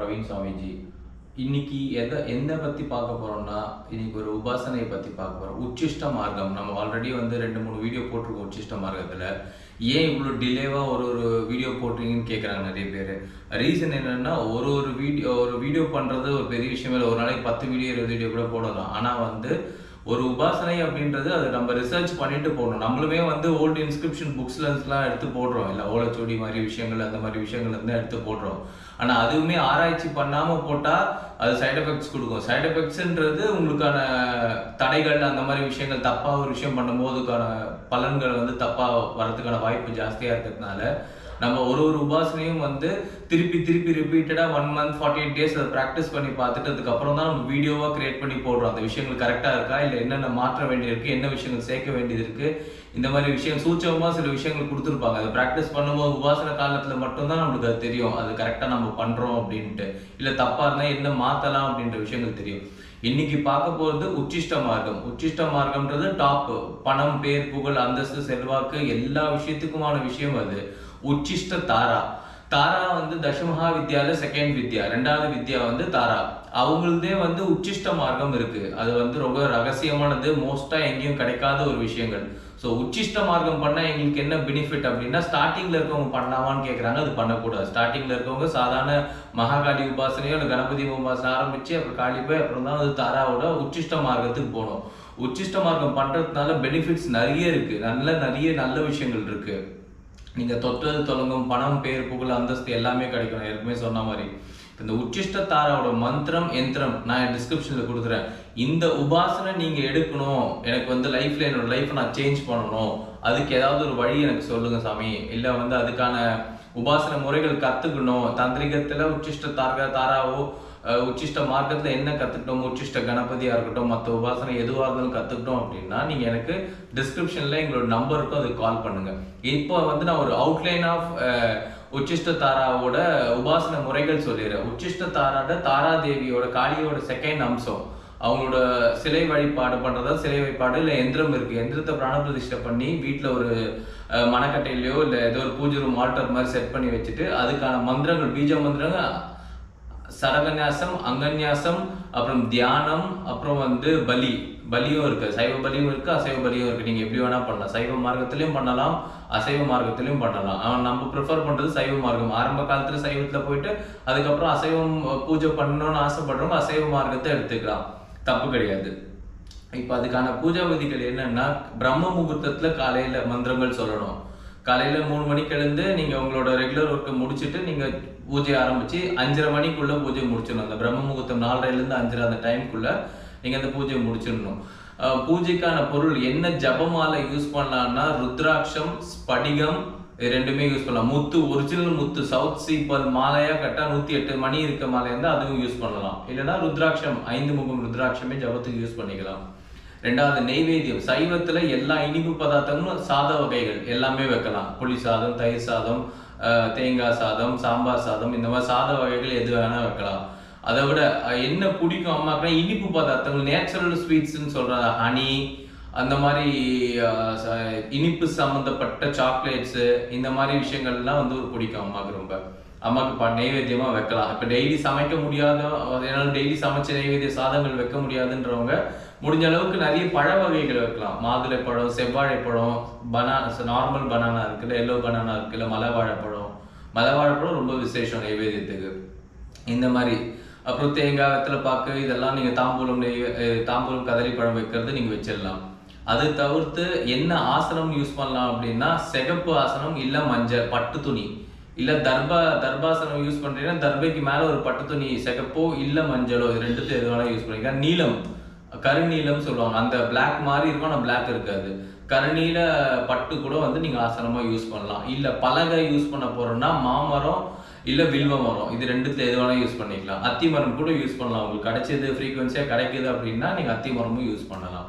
பிரவீன் சுவாமிஜி. இன்னைக்கு எந்த பத்தி பார்க்க போறோம்னா, இன்னைக்கு ஒரு உபாசனையை பத்தி பார்க்க போறோம். உச்சிஷ்ட மார்க்கம். நம்ம ஆல்ரெடி 2, 3 வீடியோ போட்டிருக்கோம் உச்சிஷ்ட மார்க்கத்துல. ஏன் இவ்வளோ டிலேவா ஒரு வீடியோ போடுறீங்கன்னு கேட்குறாங்க நிறைய பேர். ரீசன் என்னன்னா, ஒரு வீடியோ பண்றது ஒரு பெரிய விஷயம் இல்லை. ஒரு நாளைக்கு 10 வீடியோ 20 வீடியோ கூட போடலாம். ஆனா ஒரு உபாசனை அப்படின்றது அது நம்ம ரிசர்ச் பண்ணிட்டு போடணும். நம்மளுமே ஓல்டு இன்ஸ்கிரிப்ஷன் புக்ஸ்லாம் எடுத்து போடுறோம். இல்லை ஓலைச்சுவடி மாதிரி விஷயங்கள், அந்த மாதிரி விஷயங்கள் எடுத்து போடுறோம். ஆனா அதுவுமே ஆராய்ச்சி பண்ணாம போட்டா அது சைட் எஃபெக்ட்ஸ் கொடுக்கும். சைட் எஃபெக்ட்ஸ்ன்றது உங்களுக்கான தடைகள், அந்த மாதிரி விஷயங்கள், தப்பா ஒரு விஷயம் பண்ணும்போதுக்கான பலன்கள் தப்பா வரதுக்கான வாய்ப்பு ஜாஸ்தியா இருக்கிறதுனால நம்ம ஒரு உபாசனையும் திருப்பி ரிப்பீட்டடா 1 month 48 days அதை ப்ராக்டிஸ் பண்ணி பார்த்துட்டு அதுக்கப்புறம் தான் நம்ம வீடியோவா கிரியேட் பண்ணி போடுறோம். அந்த விஷயங்கள் கரெக்டா இருக்கா, இல்லை என்னென்ன மாற்ற வேண்டியிருக்கு, என்ன விஷயங்கள் சேர்க்க வேண்டியது இருக்கு, இந்த மாதிரி விஷயம் சூட்சமா சில விஷயங்கள் கொடுத்துருப்பாங்க. அதை ப்ராக்டிஸ் பண்ணும்போது உபாசன காலத்துல மட்டும்தான் நம்மளுக்கு அது தெரியும். அது கரெக்டா நம்ம பண்றோம் அப்படின்ட்டு, இல்லை தப்பா இருந்தா என்ன மாத்தலாம் அப்படின்ற விஷயங்கள் தெரியும். இன்னைக்கு பார்க்க போறது உச்சிஷ்ட மார்க்கம். உச்சிஷ்ட மார்க்கம்ன்றது டாப். பணம், பேர், புகழ், அந்தஸ்து, செல்வாக்கு எல்லா விஷயத்துக்குமான விஷயம் அது. உச்சிஷ்ட தாரா. தாரா தசமஹா வித்யால செகண்ட் வித்யா, 2வது வித்யா தாரா. அவங்களதே உச்சிஷ்ட மார்க்கம் இருக்கு. அது ரொம்ப ரகசியமானது, மோஸ்டா எங்கேயும் கிடைக்காத ஒரு விஷயங்கள். ஸோ உச்சிஷ்ட மார்க்கம் பண்ணா எங்களுக்கு என்ன பெனிஃபிட் அப்படின்னா, ஸ்டார்டிங்ல இருக்கவங்க பண்ணலாமான்னு கேட்கறாங்க. அது பண்ணக்கூடாது. ஸ்டார்டிங்ல இருக்கவங்க சாதாரண மகாகாளி உபாசனையோ இல்லை கணபதி உபாசனை ஆரம்பிச்சு அப்புறம் காளி போய் அப்புறம் தான் தாராவோட உச்சிஷ்ட மார்க்கத்துக்கு போகணும். உச்சிஷ்ட மார்க்கம் பண்றதுனால பெனிஃபிட்ஸ் நிறைய இருக்கு. நிறைய நல்ல விஷயங்கள் இருக்கு. நீங்க தொட்டது தொடங்கும் பணம், பேர், புகழ், அந்தஸ்து எல்லாமே கிடைக்கும். நான் ஏற்கனவே சொன்ன மாதிரி இந்த உச்சிஷ்ட தாராவோட மந்திரம், யந்திரம் நான் டிஸ்கிரிப்ஷன்ல கொடுக்குறேன். இந்த உபாசனை நீங்க எடுக்கணும், எனக்கு லைஃப்ல என்னோட லைஃப் நான் சேஞ்ச் பண்ணணும், அதுக்கு ஏதாவது ஒரு வழி எனக்கு சொல்லுங்க சாமி, இல்ல அதுக்கான உபாசனை முறைகள் கத்துக்கணும், தந்திரிகத்துல உச்சிஷ்ட தாராவோ உச்சிஷ்ட மார்க்கத்துல என்ன கத்துக்கிட்டோம், உச்சிஷ்ட கணபதியா இருக்கட்டும், மற்ற உபாசனை எதுவாக இருந்தாலும் கத்துக்கிட்டோம் அப்படின்னா நீங்க எனக்கு டிஸ்கிரிப்ஷன்ல எங்களோட நம்பர் இருக்கும், அதுக்கு கால் பண்ணுங்க. இப்போ நான் ஒரு அவுட்லைன் ஆஃப் உச்சிஷ்ட தாராவோட உபாசன முறைகள் சொல்லிடுறேன். உச்சிஷ்ட தாரா தேவியோட காளியோட செகண்ட் அம்சம். அவங்களோட சிலை வழிபாடு பண்றதா, சிலை வழிபாடு இல்லை எந்திரம் இருக்கு. எந்திரத்தை பிராண பிரதிஷ்டை பண்ணி வீட்டில் ஒரு மணக்கட்டையிலையோ இல்லை ஏதோ ஒரு பூஜை ரூம் ஆல்டர் மாதிரி செட் பண்ணி வச்சுட்டு அதுக்கான மந்திரங்கள், பீஜ மந்திரங்கள், சரகன்யாசம், அங்கன்யாசம், அப்புறம் தியானம், அப்புறம் பலியும் இருக்கு. சைவ பலியும் இருக்கு, அசைவ பலியும் இருக்கு. நீங்க எப்படி வேணா பண்ணலாம். சைவ மார்க்கத்திலையும் பண்ணலாம், அசைவ மார்க்கத்திலையும் பண்ணலாம். நம்ம ப்ரிஃபர் பண்றது சைவ மார்க்கம். ஆரம்ப காலத்துல சைவத்துல போயிட்டு அதுக்கப்புறம் அசைவம் பூஜை பண்ணணும்னு ஆசைப்படுறவங்க அசைவ மார்க்கத்தை எடுத்துக்கலாம், தப்பு கிடையாது. இப்ப அதுக்கான பூஜா விதிகள் என்னன்னா, பிரம்ம முகூர்த்தத்துல காலையில மந்திரங்கள் சொல்லணும். காலையில 3 மணிக்கு எழுந்து நீங்க உங்களோட ரெகுலர் ஒர்க்கை முடிச்சுட்டு நீங்க பூஜை ஆரம்பிச்சு 5:30 மணிக்குள்ள பூஜை முடிச்சிடணும். அந்த பிரம்ம முகூர்த்தம் 4:30 5:30 அந்த டைம்குள்ள நீங்க அந்த பூஜையை முடிச்சிடணும். பூஜைக்கான பொருள் என்ன, ஜபமாலை யூஸ் பண்ணலாம்னா ருத்ராட்சம், ஸ்படிகம், இது ரெண்டுமே யூஸ் பண்ணலாம். முத்து, ஒரிஜினல் முத்து, சவுத் சீப்பல் மாலையா கட்டா 108 மணி இருக்க மாலை இருந்தா அதுவும் யூஸ் பண்ணலாம். இல்லைன்னா ருத்ராட்சம் 5 முகம் ருத்ராட்சமே ஜபத்துக்கு யூஸ் பண்ணிக்கலாம். 2வது நெய்வேத்தியம். சைவத்துல எல்லா இனிப்பு பதார்த்தங்களும், சாத வகைகள் எல்லாமே வைக்கலாம். புளி சாதம், தயிர் சாதம், தேங்காய் சாதம், சாம்பார் சாதம், இந்த மாதிரி சாத வகைகள் எது வேணா வைக்கலாம். அதை விட என்ன பிடிக்கும் அம்மாக்கா, இனிப்பு பதார்த்தங்கள், நேச்சுரல் ஸ்வீட்ஸ்ன்னு சொல்றாங்க, ஹனி, அந்த மாதிரி இனிப்பு சம்பந்தப்பட்ட சாக்லேட்ஸ், இந்த மாதிரி விஷயங்கள்லாம் பிடிக்கும் அம்மாவுக்கு ரொம்ப. அம்மாவுக்கு நெய்வேத்தியமா வைக்கலாம். இப்ப டெய்லி சமைக்க முடியாத, என்னால் டெய்லி சமைச்ச நெய்வேத்திய சாதங்கள் வைக்க முடியாதுன்றவங்க முடிஞ்ச அளவுக்கு நிறைய பழ வகைகள் வைக்கலாம். மாதுளை பழம், செவ்வாழை பழம், நார்மல் பனானா இருக்குல்ல, எல்லோ பனானா இருக்குல்ல, மலை வாழைப்பழம் ரொம்ப விசேஷம் நெய்வேத்தியத்துக்கு. இந்த மாதிரி அப்புறம் தேங்காய், வெத்தலை பாக்கு, இதெல்லாம் நீங்க தாம்பூலம் கதலி பழம் வைக்கிறது நீங்க வச்சிடலாம். அது தவிர்த்து என்ன ஆசனம் யூஸ் பண்ணலாம் அப்படின்னா, சிகப்பு ஆசனம், இல்ல மஞ்சள் பட்டு துணி, இல்ல தர்பாசனம் யூஸ் பண்றீங்கன்னா தர்பைக்கு மேல ஒரு பட்டு துணி, சிகப்போ இல்ல மஞ்சளோ, இது ரெண்டுத்தையும் எது வேணா யூஸ் பண்ணிக்கலாம். நீலம், கருநீலம் சொல்லுவாங்க. அந்த பிளாக் மாதிரி இருக்கும், ஆனா பிளாக் இருக்காது. கருநீல பட்டு கூட நீங்க ஆசனமா யூஸ் பண்ணலாம். இல்ல பலகை யூஸ் பண்ண போறோம்னா மாமரம் இல்ல வில்வ மரம், இது ரெண்டுத்துல எது வேணா யூஸ் பண்ணிக்கலாம். அத்தி மரம் கூட யூஸ் பண்ணலாம். உங்களுக்கு கிடைச்சது ஃப்ரீக்வன்சியா கிடைக்குது அப்படின்னா நீங்க அத்தி மரமும் யூஸ் பண்ணலாம்.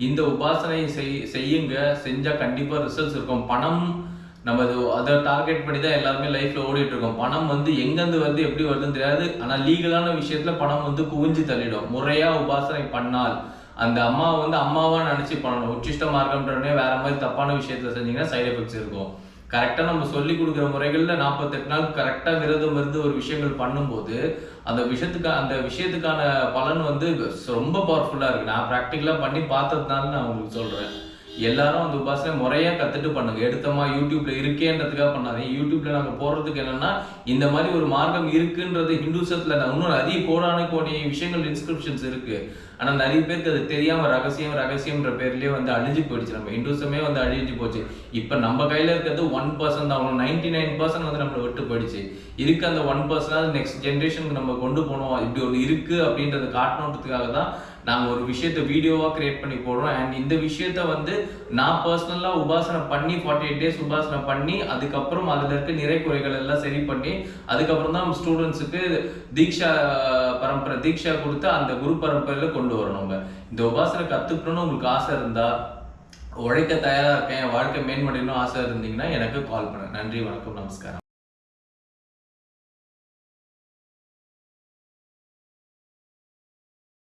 இந்த உபாசனை செய்யுங்க. செஞ்சா கண்டிப்பா ரிசல்ட்ஸ் இருக்கும். பணம் நம்ம அதை டார்கெட் பண்ணி தான் எல்லாருமே லைஃப்ல ஓடிட்டு இருக்கோம். பணம் எங்கிருந்து வருது, எப்படி வருதுன்னு தெரியாது. ஆனா லீகலான விஷயத்துல பணம் குவிஞ்சு தள்ளிடும். முறையா உபாசனை பண்ணால் அந்த அம்மாவை அம்மாவா நினைச்சு பண்ணணும். உச்சிஷ்ட மார்க்கம்ன்றனே வேற மாதிரி தப்பான விஷயத்துல செஞ்சீங்கன்னா சைடு எஃபெக்ட்ஸ் இருக்கும். கரெக்டாக நம்ம சொல்லி கொடுக்குற முறைகளில் 48 நாள் கரெக்டாக விரதம் இருந்து ஒரு விஷயங்கள் பண்ணும்போது அந்த விஷயத்துக்கான பலன் வந்து ரொம்ப பவர்ஃபுல்லாக இருக்குது. நான் ப்ராக்டிக்கலாக பண்ணி பார்த்ததுனால நான் உங்களுக்கு சொல்கிறேன். எல்லாரும் அந்த உபாசனை முறையா கத்துட்டு பண்ணுங்க. எடுத்தமா யூடியூப்ல இருக்கேன்றதுக்காக பண்ணாதீங்க. யூடியூப்ல நாங்க போடுறதுக்கு என்னன்னா இந்த மாதிரி ஒரு மார்க்கம் இருக்குன்றது ஹிந்துசத்துல இன்னும் நிறைய கோடி விஷயங்கள் இன்ஸ்கிரிப்ஷன்ஸ் இருக்கு. ஆனா நிறைய பேருக்கு அது தெரியாம ரகசியம்ன்ற பேர்லயே வந்து அழிஞ்சு போயிடுச்சு. நம்ம ஹிந்துசமே வந்து அழிஞ்சு போச்சு. இப்ப நம்ம கையில இருக்கிறது 1% தான். 99% வந்து நம்மளை விட்டு போயிடுச்சு. இருக்கு அந்த 1% நெக்ஸ்ட் ஜென்ரேஷனுக்கு நம்ம கொண்டு போனோம். இப்படி ஒரு இருக்கு அப்படின்றத காட்டணுன்றதுக்காக தான் நாங்கள் ஒரு விஷயத்தை வீடியோவாக கிரியேட் பண்ணி போடுறோம். அண்ட் இந்த விஷயத்த வந்து நான் பர்சனலாக உபாசனை பண்ணி 48 days உபாசனை பண்ணி அதுக்கப்புறம் அதில் இருக்க நிறை குறைகள் எல்லாம் சரி பண்ணி அதுக்கப்புறம் தான் ஸ்டூடெண்ட்ஸுக்கு தீக்ஷா கொடுத்து அந்த குரு பரம்பரையில் கொண்டு வரணும். நம்ம இந்த உபாசனை கற்றுக்கணும்னு உங்களுக்கு ஆசை இருந்தால், உழைக்க தயாராக இருக்கேன், வாழ்க்கை மேம்படணும் ஆசை இருந்தீங்கன்னா எனக்கு கால் பண்ணுங்க. நன்றி, வணக்கம், நமஸ்காரம்.